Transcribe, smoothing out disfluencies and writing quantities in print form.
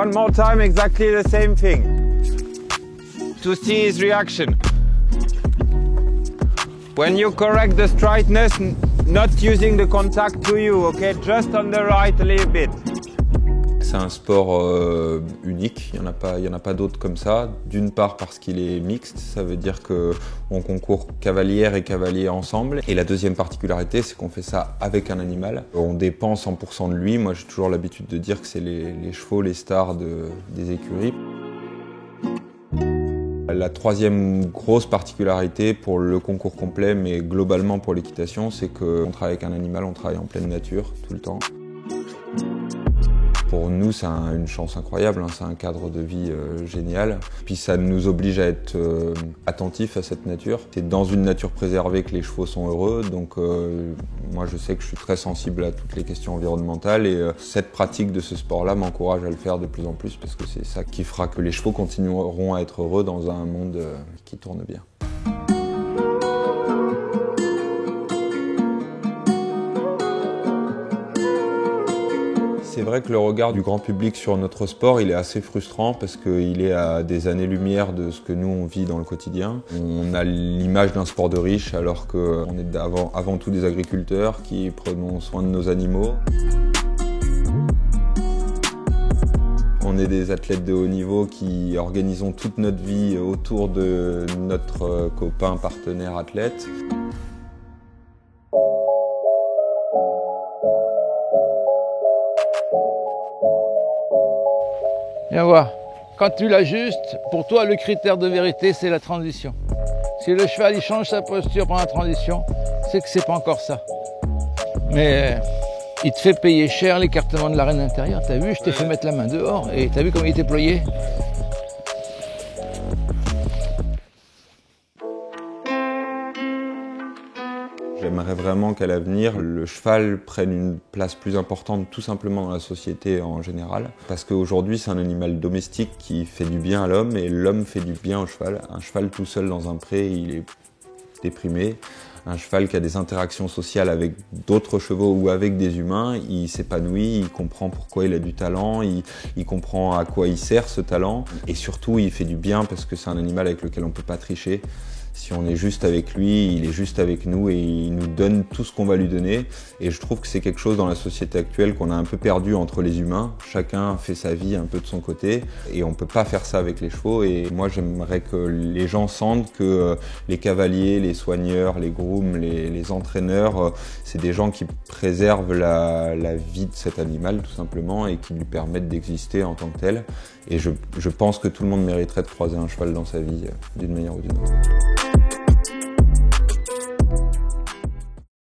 One more time, exactly the same thing. To see his reaction. When you correct the straightness, not using the contact to you, okay? Just on the right a little bit. C'est un sport unique, il n'y en a pas d'autres comme ça. D'une part parce qu'il est mixte, ça veut dire qu'on concourt cavalière et cavalier ensemble. Et la deuxième particularité, c'est qu'on fait ça avec un animal. On dépend 100% de lui. Moi, j'ai toujours l'habitude de dire que c'est les chevaux, les stars des écuries. La troisième grosse particularité pour le concours complet, mais globalement pour l'équitation, c'est qu'on travaille avec un animal, on travaille en pleine nature tout le temps. Pour nous, c'est une chance incroyable, hein, c'est un cadre de vie génial. Puis ça nous oblige à être attentifs à cette nature. C'est dans une nature préservée que les chevaux sont heureux, donc moi je sais que je suis très sensible à toutes les questions environnementales et cette pratique de ce sport-là m'encourage à le faire de plus en plus parce que c'est ça qui fera que les chevaux continueront à être heureux dans un monde qui tourne bien. C'est vrai que le regard du grand public sur notre sport, il est assez frustrant parce qu'il est à des années-lumière de ce que nous on vit dans le quotidien. On a l'image d'un sport de riche alors qu'on est avant tout des agriculteurs qui prenons soin de nos animaux. On est des athlètes de haut niveau qui organisons toute notre vie autour de notre copain, partenaire, athlète. Viens voir, quand tu l'ajustes, pour toi le critère de vérité c'est la transition. Si le cheval il change sa posture pendant la transition, c'est que c'est pas encore ça. Mais il te fait payer cher l'écartement de l'arène intérieure, t'as vu, je t'ai fait mettre la main dehors et t'as vu comment il était ployé? J'aimerais vraiment qu'à l'avenir, le cheval prenne une place plus importante tout simplement dans la société en général. Parce qu'aujourd'hui, c'est un animal domestique qui fait du bien à l'homme et l'homme fait du bien au cheval. Un cheval tout seul dans un pré, il est déprimé. Un cheval qui a des interactions sociales avec d'autres chevaux ou avec des humains, il s'épanouit, il comprend pourquoi il a du talent, il comprend à quoi il sert ce talent. Et surtout, il fait du bien parce que c'est un animal avec lequel on ne peut pas tricher. Si on est juste avec lui, il est juste avec nous et il nous donne tout ce qu'on va lui donner. Et je trouve que c'est quelque chose dans la société actuelle qu'on a un peu perdu entre les humains. Chacun fait sa vie un peu de son côté et on ne peut pas faire ça avec les chevaux. Et moi, j'aimerais que les gens sentent que les cavaliers, les soigneurs, les grooms, les entraîneurs, c'est des gens qui préservent la vie de cet animal tout simplement et qui lui permettent d'exister en tant que tel. Et je pense que tout le monde mériterait de croiser un cheval dans sa vie d'une manière ou d'une autre.